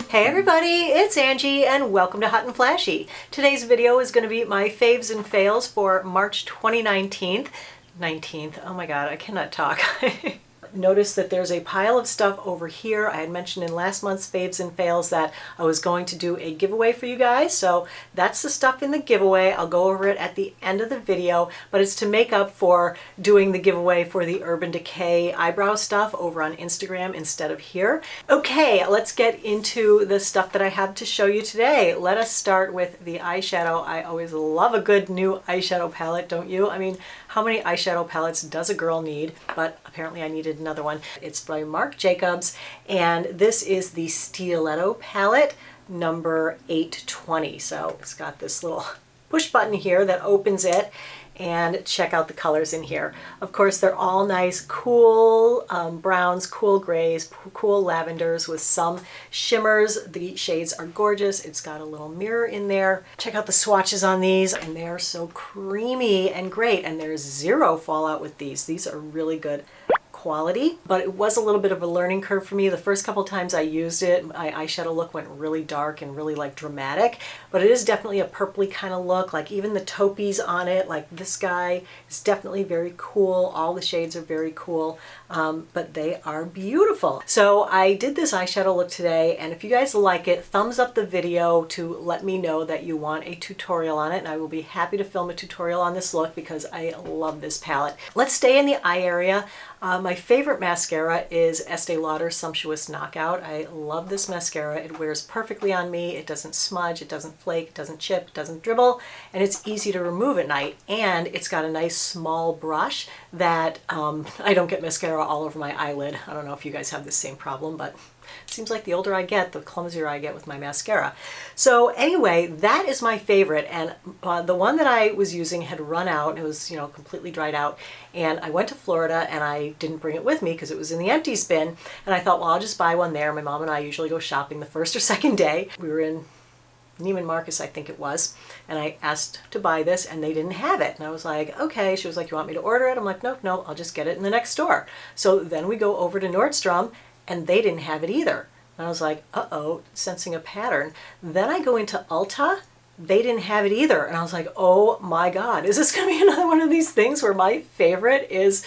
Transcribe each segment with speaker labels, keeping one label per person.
Speaker 1: Hey everybody, it's Angie and welcome to Hot and Flashy. Today's video is going to be my faves and fails for March 2019. 19th, oh my god, I cannot talk. Notice that there's a pile of stuff over here. I had mentioned in last month's faves and fails that I was going to do a giveaway for you guys. So that's the stuff in the giveaway. I'll go over it at the end of the video, but it's to make up for doing the giveaway for the Urban Decay eyebrow stuff over on Instagram instead of here. Okay, let's get into the stuff that I have to show you today. Let us start with the eyeshadow. I always love a good new eyeshadow palette, don't you? I mean, how many eyeshadow palettes does a girl need? But apparently I needed another one. It's by Marc and this is the Stiletto palette number 820. So it's got this little push button here that opens it, and check out the colors in here. Of course, they're all nice, cool browns, cool grays, cool lavenders with some shimmers. The shades are gorgeous. It's got a little mirror in there. Check out the swatches on these, and they are so creamy and great, and there's zero fallout with these. These are really good quality, but it was a little bit of a learning curve for me. The first couple times I used it, my eyeshadow look went really dark and really like dramatic, but it is definitely a purpley kind of look. Like even the taupees on it, like this guy is definitely very cool. All the shades are very cool, but they are beautiful. So I did this eyeshadow look today, and if you guys like it, thumbs up the video to let me know that you want a tutorial on it, and I will be happy to film a tutorial on this look because I love this palette. Let's stay in the eye area. My favorite mascara is Estee Lauder Sumptuous Knockout. I love this mascara. It wears perfectly on me. It doesn't smudge, it doesn't flake, it doesn't chip, it doesn't dribble, and it's easy to remove at night. And it's got a nice small brush that I don't get mascara all over my eyelid. I don't know if you guys have the same problem, but it seems like the older I get, the clumsier I get with my mascara. So anyway, that is my favorite, and the one that I was using had run out. It was, you know, completely dried out, and I went to Florida and I didn't bring it with me because it was in the empties bin, and I thought, well, I'll just buy one there. My mom and I usually go shopping the first or second day. We were in Neiman Marcus, I think it was, and I asked to buy this and they didn't have it. And I was like, okay. She was like, you want me to order it? I'm like, no, I'll just get it in the next store. So then we go over to Nordstrom and they didn't have it either. And I was like, uh-oh, sensing a pattern. Then I go into Ulta, they didn't have it either. And I was like, oh my God, is this gonna be another one of these things where my favorite is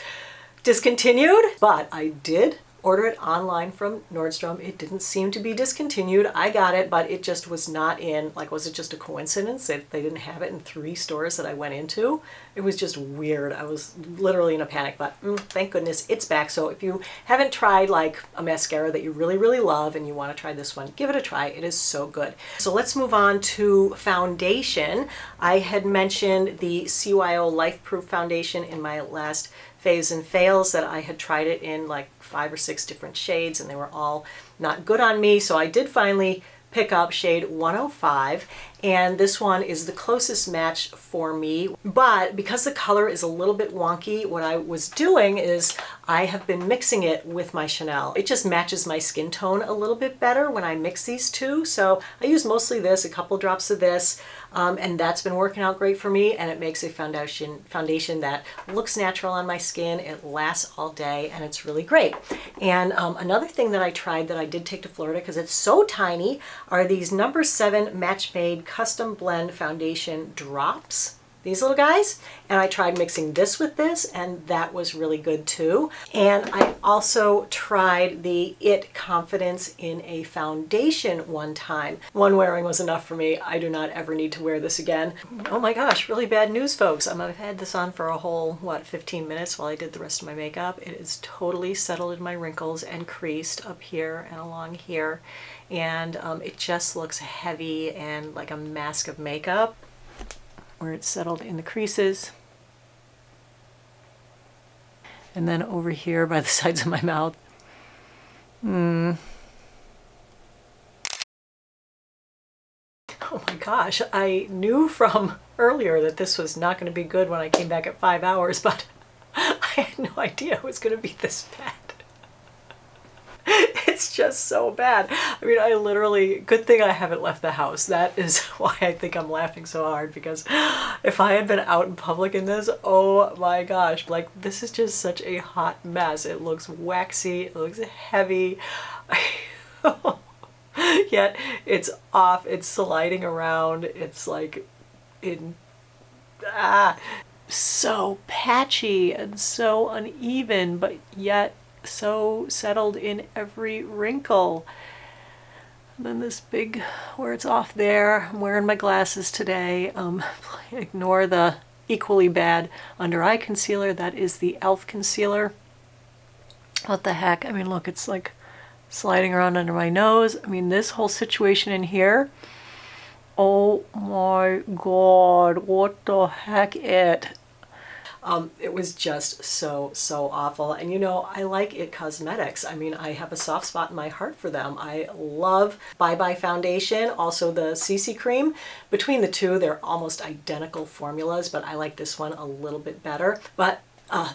Speaker 1: discontinued? But I did order it online from Nordstrom. It didn't seem to be discontinued. I got it, but it just was not in, like, was it just a coincidence that they didn't have it in 3 stores that I went into? It was just weird. I was literally in a panic, but thank goodness it's back. So if you haven't tried like a mascara that you really, really love and you want to try this one, give it a try. It is so good. So let's move on to foundation. I had mentioned the CYO Life Proof Foundation in my last faves and fails, that I had tried it in like 5 or 6 different shades and they were all not good on me. So I did finally pick up shade 105, and this one is the closest match for me. But because the color is a little bit wonky, what I was doing is I have been mixing it with my Chanel. It just matches my skin tone a little bit better when I mix these two. So I use mostly this, a couple drops of this, and that's been working out great for me, and it makes a foundation that looks natural on my skin. It lasts all day, and it's really great. And another thing that I tried that I did take to Florida because it's so tiny are these number 7 Match Made Custom Blend Foundation Drops. These little guys, and I tried mixing this with this, and that was really good too. And I also tried the It Confidence in a foundation one time. One wearing was enough for me. I do not ever need to wear this again. Oh my gosh, really bad news, folks. I've had this on for a whole, 15 minutes while I did the rest of my makeup. It is totally settled in my wrinkles and creased up here and along here. And it just looks heavy and like a mask of makeup, where it's settled in the creases. And then over here by the sides of my mouth. Oh my gosh, I knew from earlier that this was not going to be good when I came back at 5 hours, but I had no idea it was going to be this bad. It's just so bad. I mean, I literally, good thing I haven't left the house. That is why I think I'm laughing so hard, because if I had been out in public in this, oh my gosh, like this is just such a hot mess. It looks waxy, it looks heavy. yet it's off, it's sliding around, it's like in, so patchy and so uneven, but yet so settled in every wrinkle. And then this big, where it's off there, I'm wearing my glasses today. Ignore the equally bad under eye concealer. That is the e.l.f. concealer. What the heck? I mean, look, it's like sliding around under my nose. I mean, this whole situation in here, oh my God, what the heck it was just so awful. And you know, I like IT Cosmetics. I mean, I have a soft spot in my heart for them. I love Bye Bye foundation, also the CC cream. Between the two, they're almost identical formulas, but I like this one a little bit better. But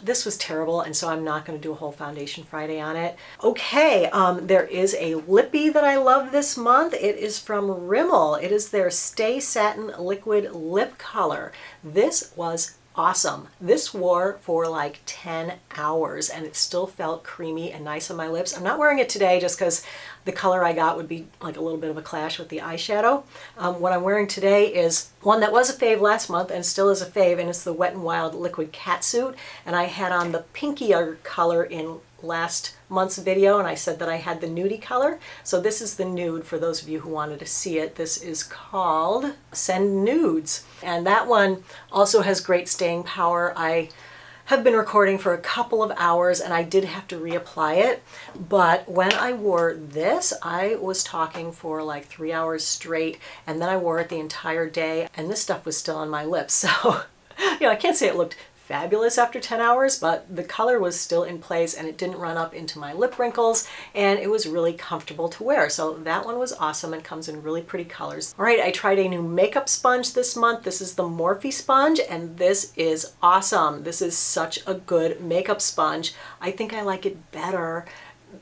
Speaker 1: this was terrible, and so I'm not going to do a whole Foundation Friday on it. Okay, there is a lippy that I love this month. It is from Rimmel. It is their Stay Satin Liquid Lip Color. This was awesome. This wore for like 10 hours and it still felt creamy and nice on my lips. I'm not wearing it today just because the color I got would be like a little bit of a clash with the eyeshadow. What I'm wearing today is one that was a fave last month and still is a fave, and it's the Wet n Wild Liquid Catsuit. And I had on the pinkier color in last month's video, and I said that I had the nudie color. So this is the nude for those of you who wanted to see it. This is called Send Nudes. And that one also has great staying power. I have been recording for a couple of hours and I did have to reapply it. But when I wore this, I was talking for like 3 hours straight, and then I wore it the entire day and this stuff was still on my lips. So, you know, I can't say it looked fabulous after 10 hours, but the color was still in place and it didn't run up into my lip wrinkles, and it was really comfortable to wear. So that one was awesome and comes in really pretty colors. All right, I tried a new makeup sponge this month. This is the Morphe sponge, and this is awesome. This is such a good makeup sponge. I think I like it better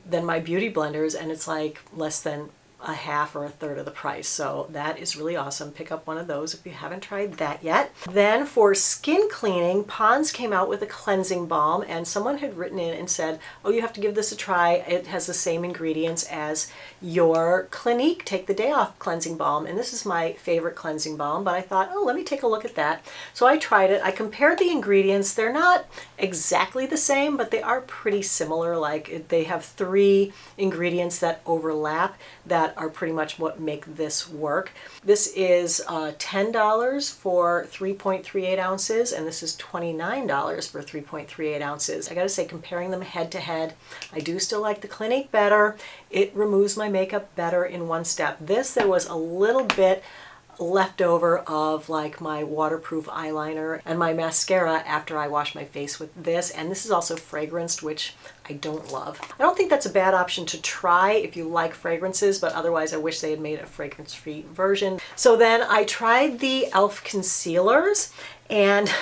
Speaker 1: than my beauty blenders, and it's like less than a half or a third of the price. So that is really awesome. Pick up one of those if you haven't tried that yet. Then for skin cleaning, Pond's came out with a cleansing balm, and someone had written in and said, oh, you have to give this a try. It has the same ingredients as your Clinique Take the Day Off cleansing balm. And this is my favorite cleansing balm, but I thought, oh, let me take a look at that. So I tried it. I compared the ingredients. They're not exactly the same, but they are pretty similar. Like they have 3 ingredients that overlap that are pretty much what make this work. This is $10 for 3.38 ounces, and this is $29 for 3.38 ounces. I gotta say, comparing them head to head, I do still like the Clinique better. It removes my makeup better in one step. This, there was a little bit left over of like my waterproof eyeliner and my mascara after I wash my face with this, and this is also fragranced, which I don't love. I don't think that's a bad option to try if you like fragrances, but otherwise I wish they had made a fragrance-free version. So then I tried the e.l.f. concealers, and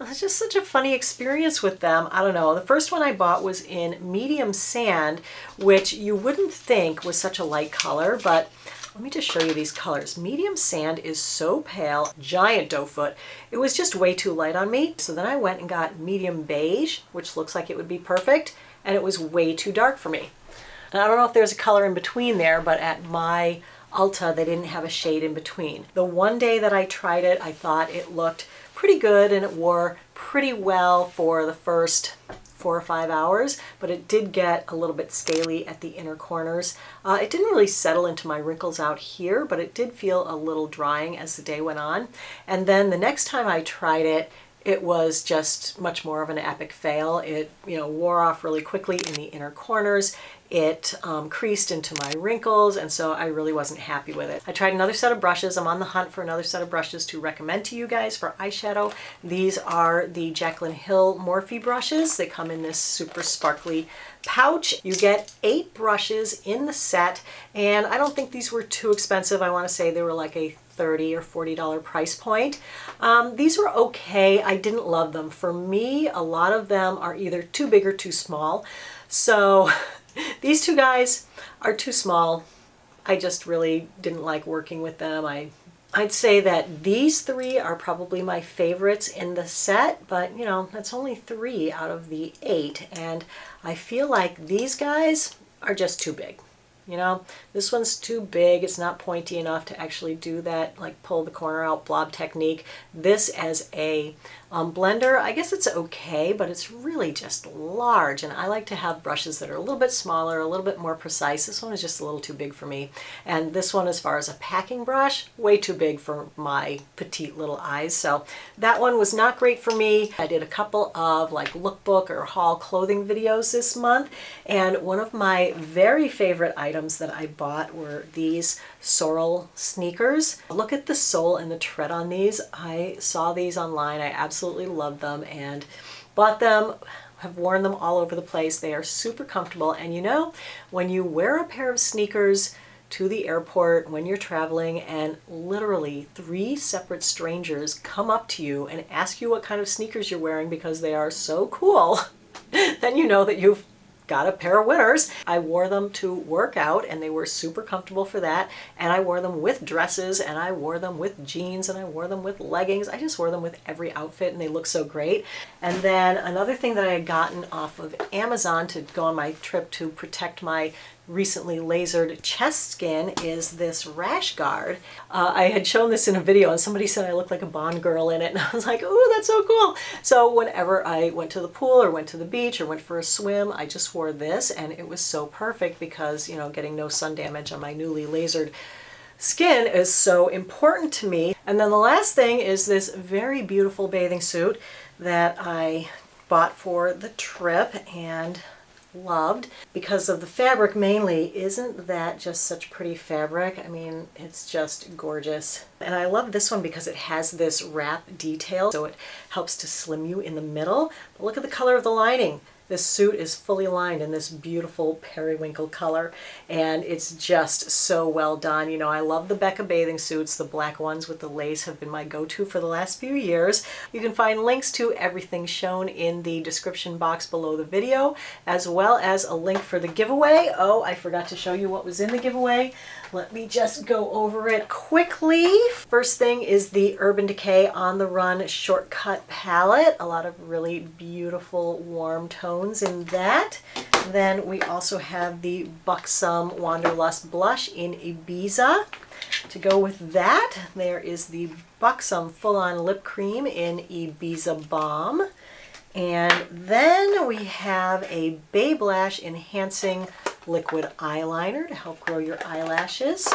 Speaker 1: it's just such a funny experience with them. I don't know. The first one I bought was in medium sand, which you wouldn't think was such a light color, but let me just show you these colors. Medium sand is so pale, giant doe foot. It was just way too light on me. So then I went and got medium beige, which looks like it would be perfect, and it was way too dark for me. And I don't know if there's a color in between there, but at my Ulta, they didn't have a shade in between. The one day that I tried it, I thought it looked pretty good and it wore pretty well for the first 4 or 5 hours, but it did get a little bit scaly at the inner corners. It didn't really settle into my wrinkles out here, but it did feel a little drying as the day went on. And then the next time I tried it, it was just much more of an epic fail. It, wore off really quickly in the inner corners. It creased into my wrinkles, and so I really wasn't happy with it. I tried another set of brushes. I'm on the hunt for another set of brushes to recommend to you guys for eyeshadow. These are the Jaclyn Hill Morphe brushes. They come in this super sparkly pouch. You get 8 brushes in the set, and I don't think these were too expensive. I want to say they were like a $30 or $40 price point. These were okay. I didn't love them. For me, a lot of them are either too big or too small. So these 2 guys are too small. I just really didn't like working with them. I'd say that these 3 are probably my favorites in the set, but that's only 3 out of the 8, and I feel like these guys are just too big. you know, this one's too big. It's not pointy enough to actually do that, like pull the corner out blob technique. This as a blender, I guess it's okay, but it's really just large. And I like to have brushes that are a little bit smaller, a little bit more precise. This one is just a little too big for me. And this one, as far as a packing brush, way too big for my petite little eyes. So that one was not great for me. I did a couple of like lookbook or haul clothing videos this month. And one of my very favorite items that I bought were these sorrel sneakers. Look at the sole and the tread on these. I saw these online. I absolutely loved them and bought them, have worn them all over the place. They are super comfortable. And you know, when you wear a pair of sneakers to the airport when you're traveling and literally 3 separate strangers come up to you and ask you what kind of sneakers you're wearing because they are so cool, then you know that you've got a pair of winners. I wore them to work out and they were super comfortable for that. And I wore them with dresses and I wore them with jeans and I wore them with leggings. I just wore them with every outfit and they look so great. And then another thing that I had gotten off of Amazon to go on my trip to protect my recently lasered chest skin is this rash guard. I had shown this in a video and somebody said I look like a Bond girl in it and I was like, ooh, that's so cool. So whenever I went to the pool or went to the beach or went for a swim, I just wore this and it was so perfect because, you know, getting no sun damage on my newly lasered skin is so important to me. And then the last thing is this very beautiful bathing suit that I bought for the trip and loved because of the fabric mainly. Isn't that just such pretty fabric? I mean, it's just gorgeous. And I love this one because it has this wrap detail, so it helps to slim you in the middle. But look at the color of the lining. This suit is fully lined in this beautiful periwinkle color, and it's just so well done. You know, I love the Becca bathing suits. The black ones with the lace have been my go-to for the last few years. You can find links to everything shown in the description box below the video, as well as a link for the giveaway. Oh, I forgot to show you what was in the giveaway. Let me just go over it quickly. First thing is the Urban Decay On the Run Shortcut palette. A lot of really beautiful warm tones in that. Then we also have the Buxom Wanderlust Blush in Ibiza. To go with that, there is the Buxom Full-On Lip Cream in Ibiza Balm. And then we have a Babe Lash Enhancing Liquid Eyeliner to help grow your eyelashes.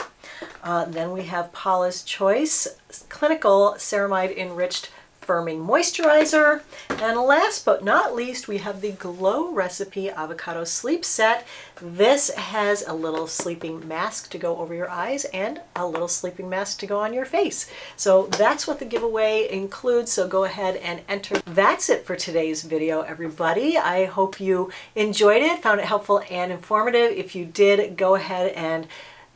Speaker 1: Then we have Paula's Choice Clinical Ceramide Enriched Firming Moisturizer. And last but not least, we have the Glow Recipe Avocado Sleep Set. This has a little sleeping mask to go over your eyes and a little sleeping mask to go on your face. So that's what the giveaway includes, so go ahead and enter. That's it for today's video, everybody. I hope you enjoyed it, found it helpful and informative. If you did, go ahead and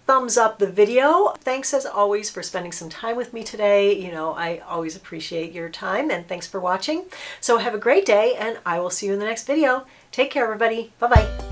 Speaker 1: thumbs up the video. Thanks as always for spending some time with me today. You know, I always appreciate your time and thanks for watching. So have a great day and I will see you in the next video. Take care, everybody. Bye-bye.